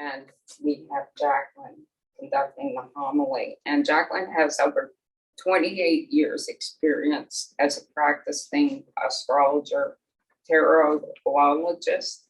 and we have Jacqueline conducting the homily. And Jacqueline has over 28 years experience as a practicing astrologer, tarotologist,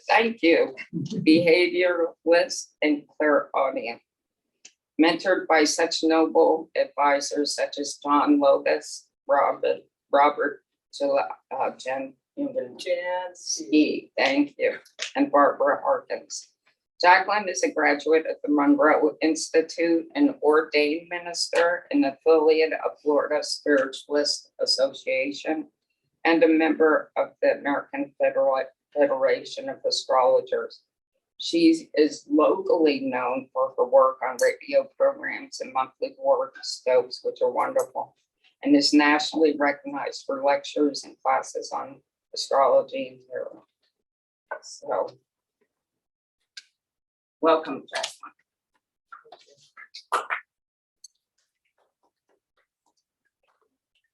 thank you, behavioralist, and clairaudient. Mentored by such noble advisors such as John Logus, Robert Jansky, thank you, and Barbara Harkins. Jacqueline is a graduate of the Monroe Institute, an ordained minister, an affiliate of Florida Spiritualist Association, and a member of the American Federation of Astrologers. She is locally known for her work on radio programs and monthly horoscopes, which are wonderful, and is nationally recognized for lectures and classes on astrology and tarot. So, welcome, Jacqueline.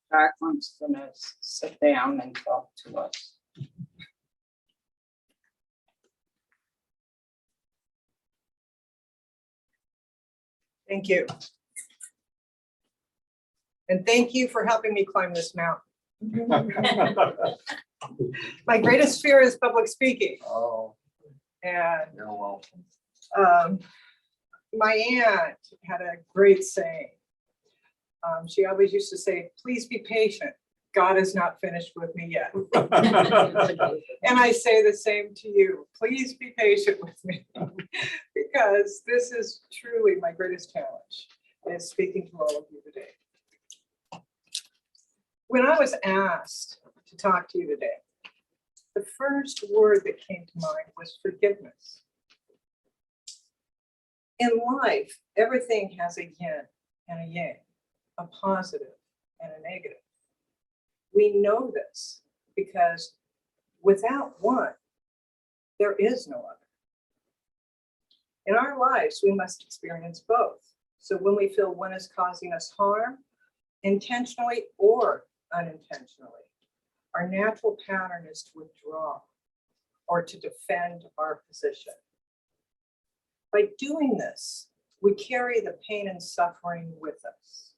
Jacqueline's gonna sit down and talk to us. Thank you. And thank you for helping me climb this mountain. My greatest fear is public speaking. Oh, And you're welcome. My aunt had a great saying. She always used to say, please be patient. God is not finished with me yet. And I say the same to you. Please be patient with me because this is truly my greatest challenge, is speaking to all of you today. When I was asked to talk to you today, the first word that came to mind was forgiveness. In life, everything has a yin and a yang, a positive and a negative. We know this because without one, there is no other. In our lives, we must experience both. So when we feel one is causing us harm, intentionally or unintentionally, our natural pattern is to withdraw or to defend our position. By doing this, we carry the pain and suffering with us.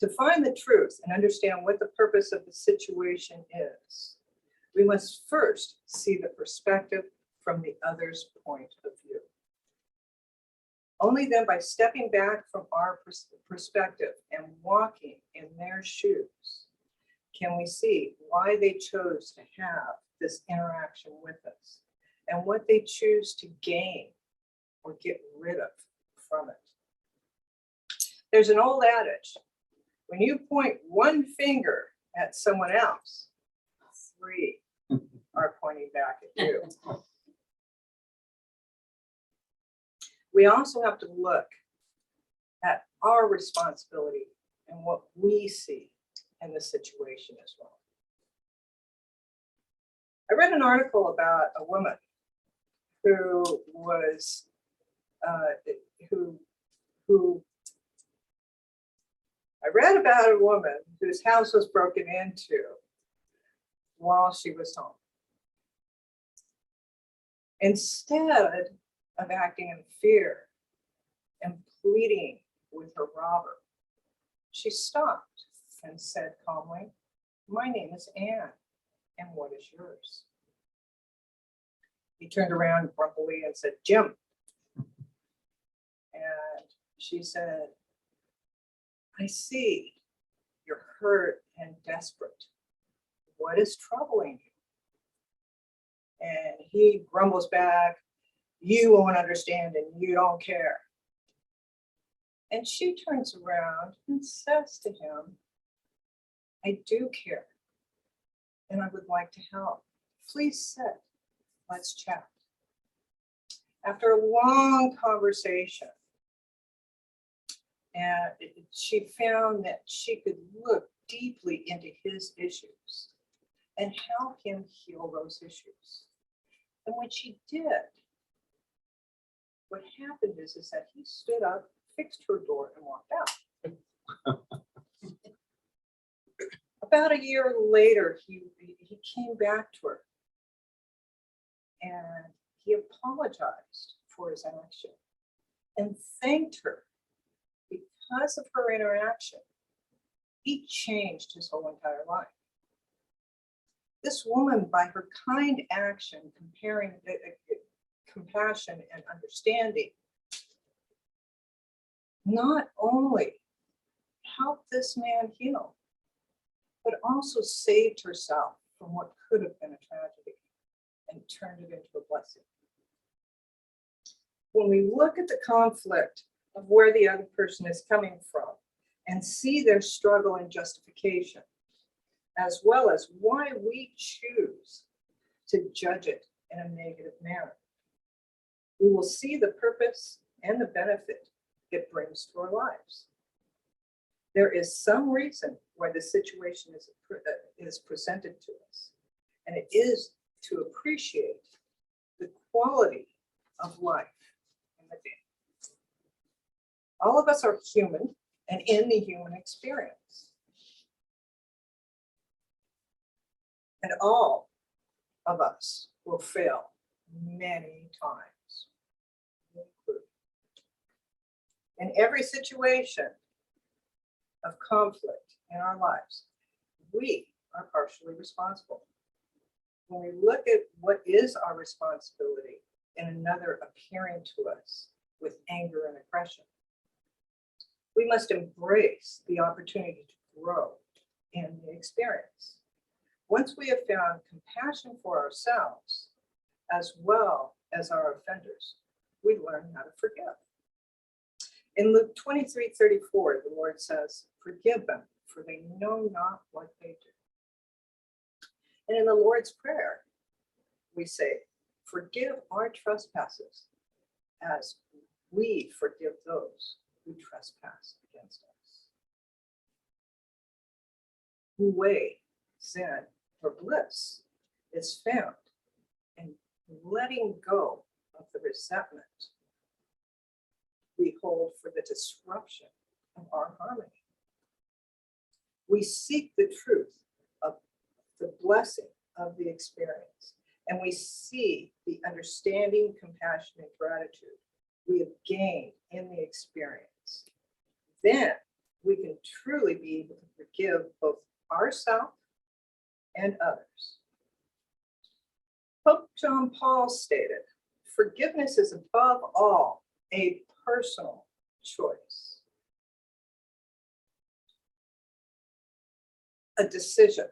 To find the truth and understand what the purpose of the situation is, we must first see the perspective from the other's point of view. Only then, by stepping back from our perspective and walking in their shoes, can we see why they chose to have this interaction with us and what they choose to gain or get rid of from it. There's an old adage, when you point one finger at someone else, 3 are pointing back at you. We also have to look at our responsibility and what we see in the situation as well. I read an article about a woman who was, I read about a woman whose house was broken into while she was home. Instead of acting in fear and pleading with her robber, she stopped and said calmly, "My name is Anne, and what is yours?" He turned around grumpily and said, "Jim." And she said, "I see you're hurt and desperate. What is troubling you?" And he grumbles back, "You won't understand and you don't care." And she turns around and says to him, "I do care, and I would like to help. Please sit, let's chat." After a long conversation, and she found that she could look deeply into his issues and help him heal those issues. And when she did, what happened is that he stood up, fixed her door, and walked out. About a year later, he came back to her and he apologized for his action and thanked her. Because of her interaction, he changed his whole entire life. This woman, by her kind action, comparing compassion and understanding, not only helped this man heal, but also saved herself from what could have been a tragedy and turned it into a blessing. When we look at the conflict of where the other person is coming from and see their struggle and justification, as well as why we choose to judge it in a negative manner, we will see the purpose and the benefit it brings to our lives. There is some reason why the situation is presented to us, and it is to appreciate the quality of life in the day. All of us are human and in the human experience. And all of us will fail many times. In every situation of conflict in our lives, we are partially responsible. When we look at what is our responsibility in another appearing to us with anger and aggression, we must embrace the opportunity to grow in the experience. Once we have found compassion for ourselves, as well as our offenders, we learn how to forgive. In Luke 23:34, the Lord says, "Forgive them, for they know not what they do." And in the Lord's Prayer, we say, "Forgive our trespasses as we forgive those who trespass against us." Wu-wei, Zen, or bliss is found in letting go of the resentment we hold for the disruption of our harmony. We seek the truth of the blessing of the experience, and we see the understanding, compassion, and gratitude we have gained in the experience. Then we can truly be able to forgive both ourselves and others. Pope John Paul stated, "Forgiveness is above all a personal choice, a decision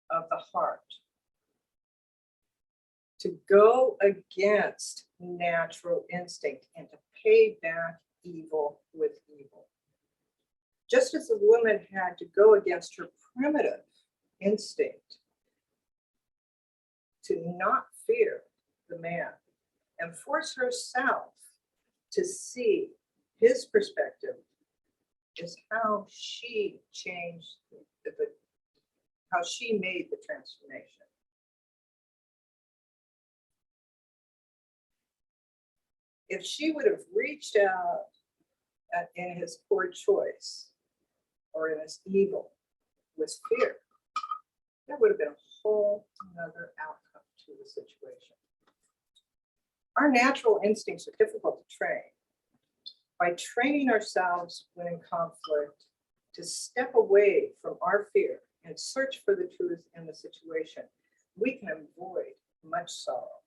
of the heart to go against natural instinct and to pay back evil with evil. Just as the woman had to go against her primitive instinct to not fear the man and force herself to see his perspective, is how she changed how she made the transformation. If she would have reached out in his poor choice or in his evil with fear, there would have been a whole other outcome to the situation. Our natural instincts are difficult to train. By training ourselves when in conflict to step away from our fear and search for the truth in the situation, we can avoid much sorrow.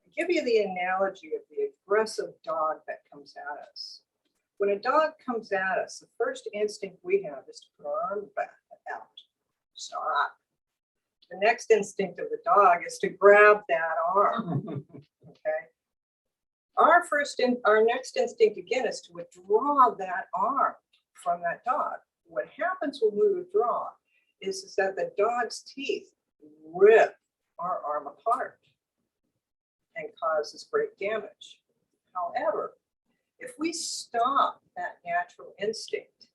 I'll give you the analogy of the aggressive dog that comes at us. When a dog comes at us, the first instinct we have is to put our arm back out. Stop. The next instinct of the dog is to grab that arm. Okay. Our next instinct again is to withdraw that arm from that dog. What happens when we withdraw is that the dog's teeth rip our arm apart and causes great damage. However, if we stop that natural instinct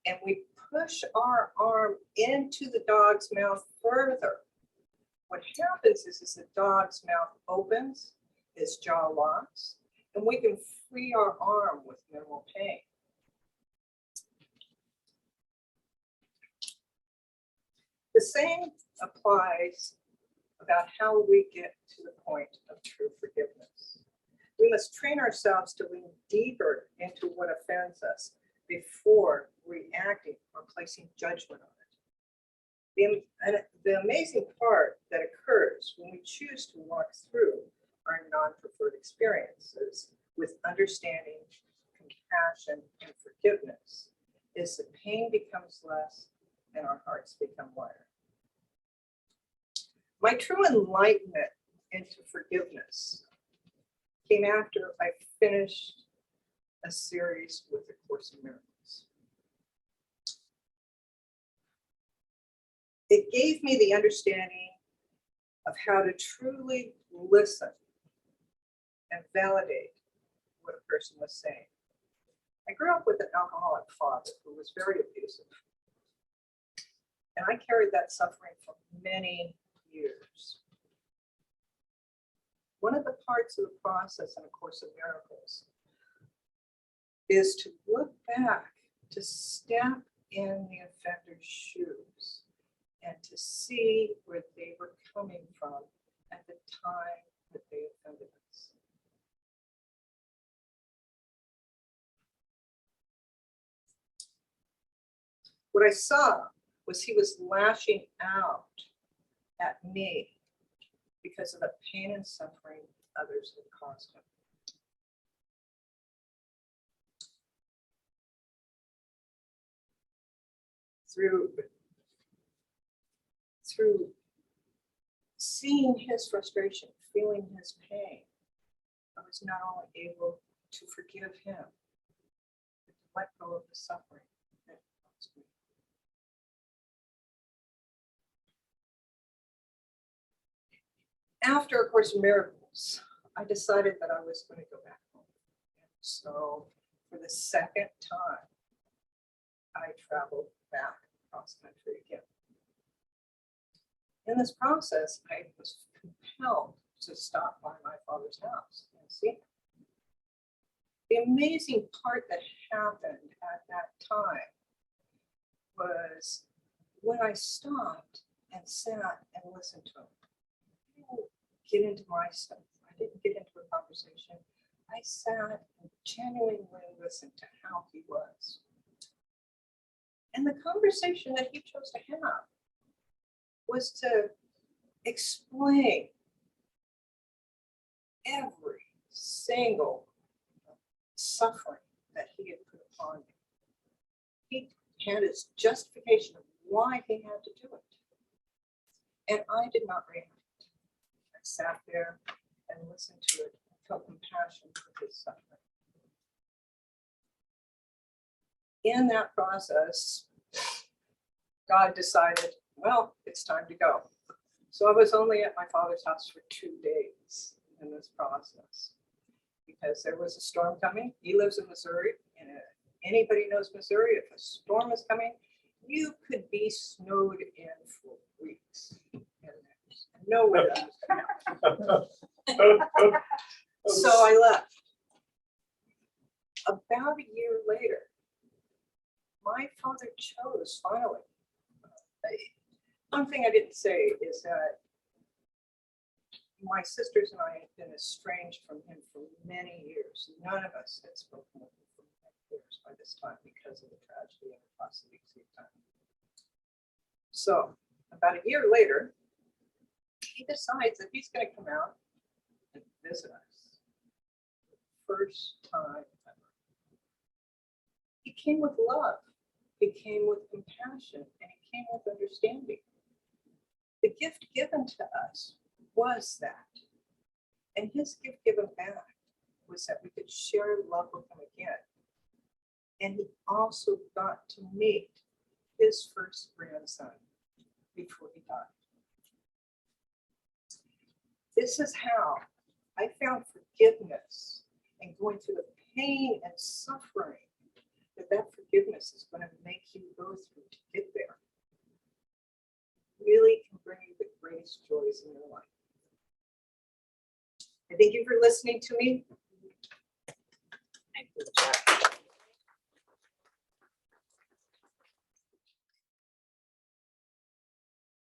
and we push our arm into the dog's mouth further, what happens is the dog's mouth opens, his jaw locks, and we can free our arm with minimal pain. The same applies about how we get to the point of true forgiveness. We must train ourselves to lean deeper into what offends us before reacting or placing judgment on it. The amazing part that occurs when we choose to walk through our non-preferred experiences with understanding, compassion, and forgiveness is the pain becomes less and our hearts become lighter. My true enlightenment into forgiveness came after I finished a series with the Course in Miracles. It gave me the understanding of how to truly listen and validate what a person was saying. I grew up with an alcoholic father who was very abusive. And I carried that suffering for many years. One of the parts of the process in A Course in Miracles is to look back, to step in the offender's shoes, and to see where they were coming from at the time that they offended us. What I saw was he was lashing out at me because of the pain and suffering others had caused him. Through seeing his frustration, feeling his pain, I was not only able to forgive him, but to let go of the suffering that caused me. After A Course in Miracles, I decided that I was going to go back home. And so for the second time, I traveled back cross country again. In this process, I was compelled to stop by my father's house and see him. The amazing part that happened at that time was when I stopped and sat and listened to him. I didn't get into my stuff. I didn't get into a conversation. I sat and genuinely listened to how he was. And the conversation that he chose to have was to explain every single suffering that he had put upon me. He had his justification of why he had to do it. And I did not react. I sat there and listened to it and felt compassion for his suffering. In that process, God decided, well, it's time to go. So I was only at my father's house for 2 days in this process because there was a storm coming. He lives in Missouri, and if anybody knows Missouri, if a storm is coming, you could be snowed in for weeks. And there's no way that was going to happen. So I left. About a year later, my father chose finally. One thing I didn't say is that my sisters and I had been estranged from him for many years. None of us had spoken with him for many years by this time because of the tragedy of the Old Dixie Hwy. So about a year later, he decides that he's going to come out and visit us. The first time ever. He came with love. He came with compassion, and he came with understanding. The gift given to us was that. And his gift given back was that we could share love with him again. And he also got to meet his first grandson before he died. This is how I found forgiveness and going through the pain and suffering that forgiveness is going to make you go through to get there. Really can bring you the greatest joys in your life. I thank you for listening to me. Thank you, Jack.